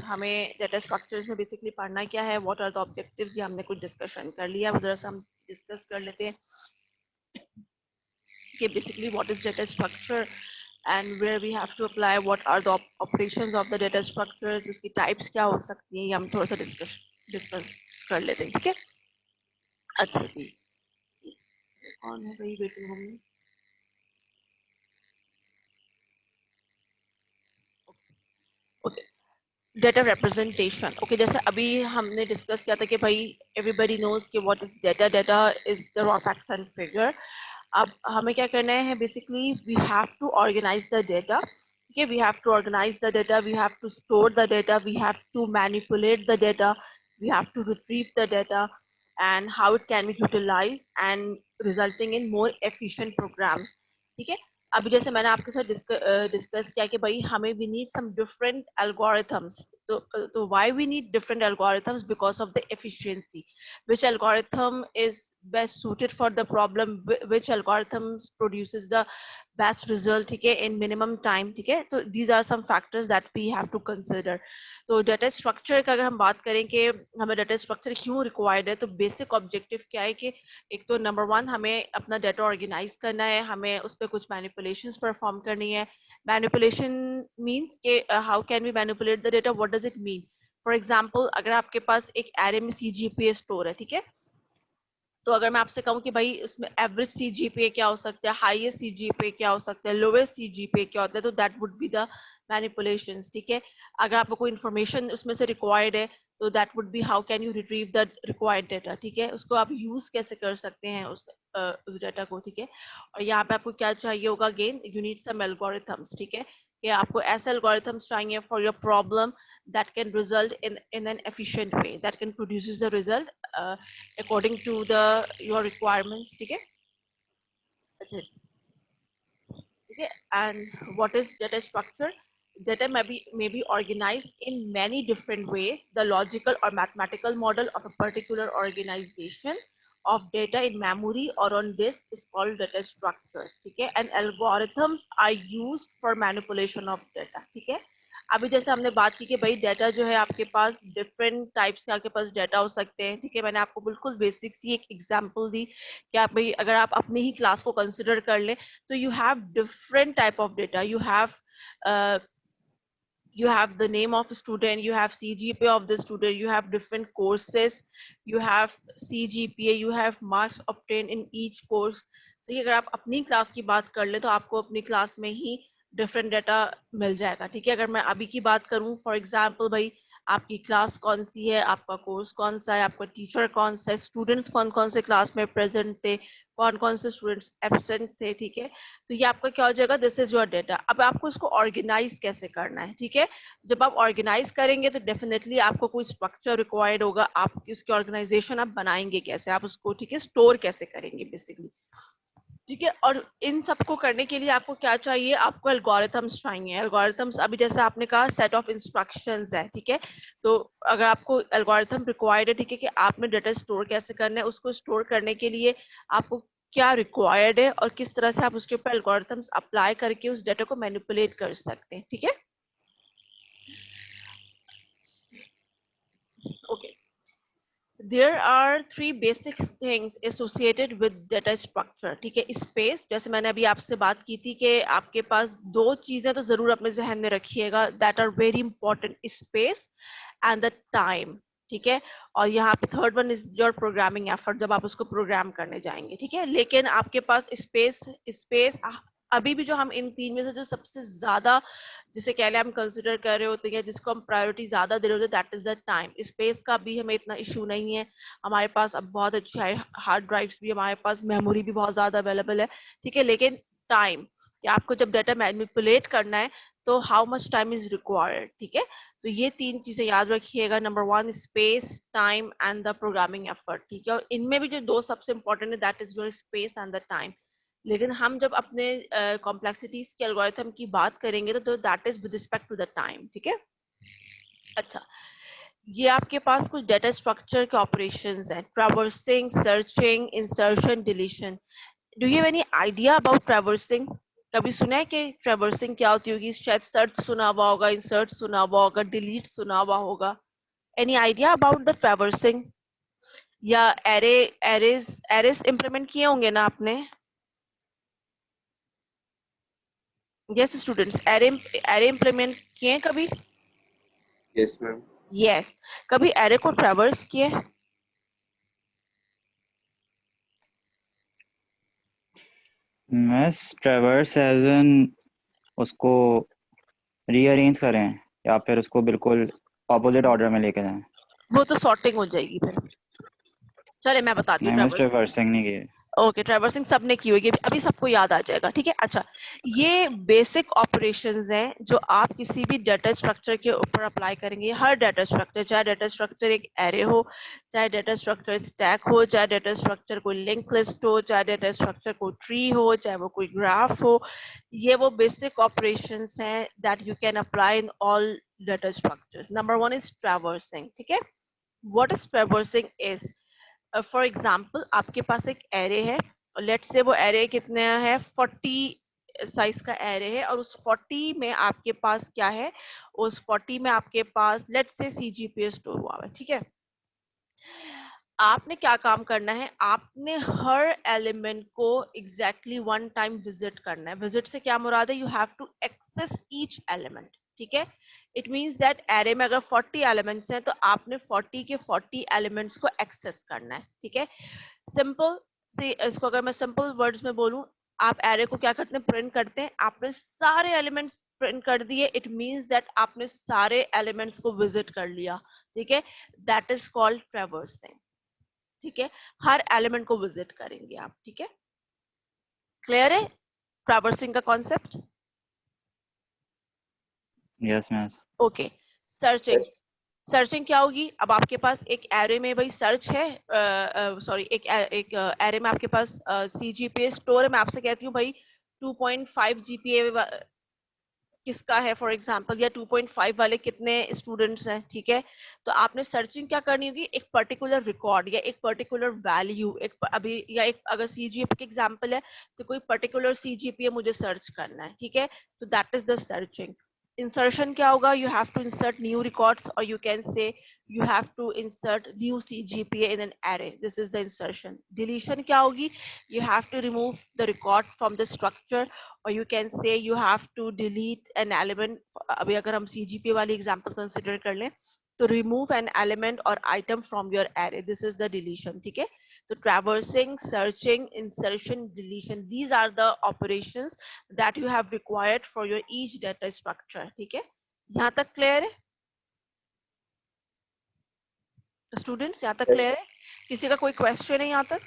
हमें data structures में basically पढ़ना क्या है, व्हाट आर द ऑब्जेक्टिव्स, ये हमने कुछ डिस्कशन कर लिया, उधर से हम डिस्कस कर लेते हैं कि basically what is data structure and where we have to apply, what are the operations of the data structures, उसकी टाइप्स क्या हो सकती हैं, ये हम थोड़ा सा डिस्कस कर लेते हैं, ठीक है। अच्छा जी, कौन है भाई वेटिंग रूम में? Okay, data representation. ओके, जैसे अभी हमने डिस्कस किया था कि भाई एवरीबडी नोज कि what is data, data is the raw facts and figure. अब हमें क्या करना है, basically we have to organise the data, okay, we have to organize the data, we have to store the data, we have to manipulate the data, we have to retrieve the data, and how it can be utilized and resulting in more efficient programs, ठीक है। अभी जैसे मैंने आपके साथ discuss किया कि भाई हमें we need some different algorithms, तो why we need different algorithms, because of the efficiency, which algorithm is best suited for the problem, which algorithms produces the best result, ठीक है, in minimum time, ठीक है। तो these are some factors that we have to consider। तो data structure का अगर हम बात करें कि हमें डेटा स्ट्रक्चर क्यों रिक्वायर्ड है, तो बेसिक ऑब्जेक्टिव क्या है कि एक तो नंबर वन, हमें अपना डेटा ऑर्गेनाइज करना है, हमें उस पर कुछ मैनिपुलेशंस परफॉर्म करनी है। मैनिपुलेशन मीन्स के how can we manipulate the data, what does it mean. For example, अगर आपके पास एक एरे में CGPA स्टोर है, ठीक है, तो अगर मैं आपसे कहूँ कि भाई इसमें एवरेज CGPA क्या हो सकता है, हाईएस्ट CGPA क्या हो सकता है, लोवेस्ट CGPA क्या होता है, तो that would be the manipulations, ठीक है। अगर आपको कोई इन्फॉर्मेशन उसमें से रिक्वायर्ड है, तो that would be how can you retrieve the required data, ठीक है, उसको आप यूज कैसे कर सकते हैं उस डेटा को, ठीक है। और यहाँ पे आपको क्या चाहिए होगा, again you need some algorithms, ठीक है, कि आपको ऐसे एल्गोरिथम्स चाहिए for your problem that can result in an efficient way, that can produces the result according to the your requirements, ठीक है। अच्छा, ठीक है। And what is data structure? Data may be organized in many different ways. The logical or mathematical model of a particular organization of data in memory or on disk is called data structures, ठीक है। And algorithms are used for manipulation of data, ठीक है। अभी जैसे हमने बात की कि भाई डेटा जो है आपके पास डिफरेंट टाइप्स के आपके पास डेटा हो सकते हैं, ठीक है। मैंने आपको बिल्कुल बेसिक सी एक एग्जांपल दी कि आप भाई अगर आप अपनी ही क्लास को कंसिडर कर लें, so you have different type of data, uh, you have the name of a student, you have CGPA of the student, you have different courses, you have CGPA, you have marks obtained in each course। so ये अगर आप अपनी class की बात कर ले तो आपको अपनी क्लास में ही डिफरेंट डाटा मिल जाएगा, ठीक है। अगर मैं अभी की बात करूं, फॉर एग्जांपल भाई आपकी क्लास कौन सी है, आपका कोर्स कौन सा है, आपका टीचर कौन सा है, स्टूडेंट्स कौन कौन से क्लास में प्रेजेंट थे, कौन कौन से स्टूडेंट्स एब्सेंट थे, ठीक है। तो ये आपका क्या हो जाएगा, दिस इज योर डेटा। अब आपको इसको ऑर्गेनाइज कैसे करना है, ठीक है। जब आप ऑर्गेनाइज करेंगे तो डेफिनेटली आपको कोई स्ट्रक्चर रिक्वायर्ड होगा, आप उसकी ऑर्गेनाइजेशन आप बनाएंगे कैसे, आप उसको, ठीक है, स्टोर कैसे करेंगे बेसिकली, ठीक है। और इन सबको करने के लिए आपको क्या चाहिए, आपको एल्गोरिथम्स चाहिए। एल्गोरिथम्स अभी जैसे आपने कहा सेट ऑफ इंस्ट्रक्शंस है, ठीक है। तो अगर आपको एल्गोरिथम रिक्वायर्ड है, ठीक है, कि आपने डाटा स्टोर कैसे करना है, उसको स्टोर करने के लिए आपको क्या रिक्वायर्ड है और किस तरह से आप उसके ऊपर एल्गोरिथम्स अप्लाई करके उस डाटा को मैनिपुलेट कर सकते हैं, ठीक है। Okay, there are three basic things associated with data structure, ठीक है। स्पेस, जैसे मैंने अभी आपसे बात की थी कि आपके पास दो चीजें तो जरूर अपने जहन में रखिएगा, that are very important, space and the time, ठीक है। और यहाँ पे third one is your programming effort, जब आप उसको प्रोग्राम करने जाएंगे, ठीक है। लेकिन आपके पास स्पेस स्पेस अभी भी जो हम इन तीन में से जो सबसे ज्यादा जिसे कह लें हम कंसिडर कर रहे होते हैं, जिसको हम प्रायोरिटी ज्यादा दे रहे होते हैं, that is the time. Space का भी हमें इतना इशू नहीं है, हमारे पास अब बहुत अच्छी हार्ड ड्राइव्स भी, हमारे पास मेमोरी भी बहुत ज्यादा अवेलेबल है, ठीक है। लेकिन टाइम, कि आपको जब डाटा मैनिपुलेट करना है तो how much time is required, ठीक है। तो ये तीन चीजें याद रखिएगा, number one space, time and the programming effort, ठीक है। और इनमें भी जो दो सबसे इंपॉर्टेंट है, that is your space and the time. लेकिन हम जब अपने कॉम्प्लेक्सिटीज के एल्गोरिथम की बात करेंगे तो that is with respect to the time, ठीक है। अच्छा, ये आपके पास कुछ डेटा स्ट्रक्चर के ऑपरेशंस हैं, traversing, searching, insertion, deletion. Do you have any idea about traversing? कभी सुना है कि ट्रैवर्सिंग क्या होती होगी? शायद सर्च सुना हुआ होगा, इंसर्ट सुना हुआ होगा, डिलीट सुना हुआ होगा. Any idea about the traversing? या एरेस इंप्लीमेंट किए होंगे ना आपने? यस स्टूडेंट्स, एरे इंप्लीमेंट किए हैं कभी? Yes ma'am. यस. कभी एरे को ट्रैवर्स किए? मैस ट्रैवर्स एज एन उसको रीअरेंज करें या फिर उसको बिल्कुल ऑपोजिट ऑर्डर में लेके जाएं. वो तो सॉर्टिंग हो जाएगी फिर. चले मैं बताती हूँ नहीं मैस ट्रैवर्स. ट्रैवर्सिंग नहीं की. ओके, ट्रैवर्सिंग सबने की होगी, अभी सबको याद आ जाएगा. ठीक है. अच्छा, ये बेसिक ऑपरेशंस हैं जो आप किसी भी डाटा स्ट्रक्चर के ऊपर अप्लाई करेंगे. हर डाटा स्ट्रक्चर, चाहे डाटा स्ट्रक्चर एक एरे हो, चाहे डाटा स्ट्रक्चर स्टैक हो, चाहे डाटा स्ट्रक्चर कोई लिंक लिस्ट हो, चाहे डाटा स्ट्रक्चर कोई ट्री हो, चाहे वो कोई ग्राफ हो, ये वो बेसिक ऑपरेशंस हैं that you can apply in all data structures. Number one is traversing. ठीक है. What is traversing is, for example आपके पास एक एरे है, लेट्स से वो एरे कितने है, 40 साइज का एरे है, और उस 40 में आपके पास क्या है, उस 40 में आपके पास लेट्स से सीजीपीए स्टोर हुआ है. ठीक है. आपने क्या काम करना है, आपने हर एलिमेंट को एग्जैक्टली वन टाइम विजिट करना है. विजिट से क्या मुराद है, you have to access each element. ठीक है. इट मींस दैट एरे में अगर 40 एलिमेंट्स हैं तो आपने 40 के 40 एलिमेंट्स को एक्सेस करना है. ठीक है. सिंपल से इसको अगर मैं सिंपल वर्ड्स में बोलूं, आप एरे को क्या करते हैं, प्रिंट करते हैं. आपने सारे एलिमेंट्स प्रिंट कर दिए, इट मींस दैट आपने सारे एलिमेंट्स को विजिट कर लिया. ठीक है. That is called traversing. ठीक है. हर एलिमेंट को विजिट करेंगे आप. ठीक है. क्लियर है ट्रैवर्सिंग का concept? Yes ma'am. Okay. Searching. Searching क्या होगी, अब आपके पास एक एरे में भाई सर्च है, सॉरी एक एरे में आपके पास सीजीपीए स्टोर है. मैं आपसे कहती हूँ भाई 2.5 जीपीए किसका है फॉर एग्जांपल, या 2.5 वाले कितने स्टूडेंट्स हैं. ठीक है. तो आपने सर्चिंग क्या करनी होगी, एक पर्टिकुलर रिकॉर्ड या एक पर्टिकुलर वैल्यू, एक अभी या एक अगर सीजीपीए का एग्जांपल है तो कोई पर्टिकुलर सीजीपीए मुझे सर्च करना है. ठीक है. तो that is the searching. Insertion क्या होगा, you have to insert new records, और you can say you have to insert new CGPA in an array. This is the insertion. Deletion क्या होगी, you have to remove the record from the structure, or you can say you have to delete an element. अभी अगर हम CGPA वाली example consider कर लें तो remove an element or item from your array. This is the deletion. ठीक है. तो traversing, searching, insertion, deletion, these are the operations that you have required for your each data structure. ठीक है. यहाँ तक clear है स्टूडेंट्स? यहाँ तक Yes. क्लियर है? किसी का कोई क्वेश्चन है यहाँ तक?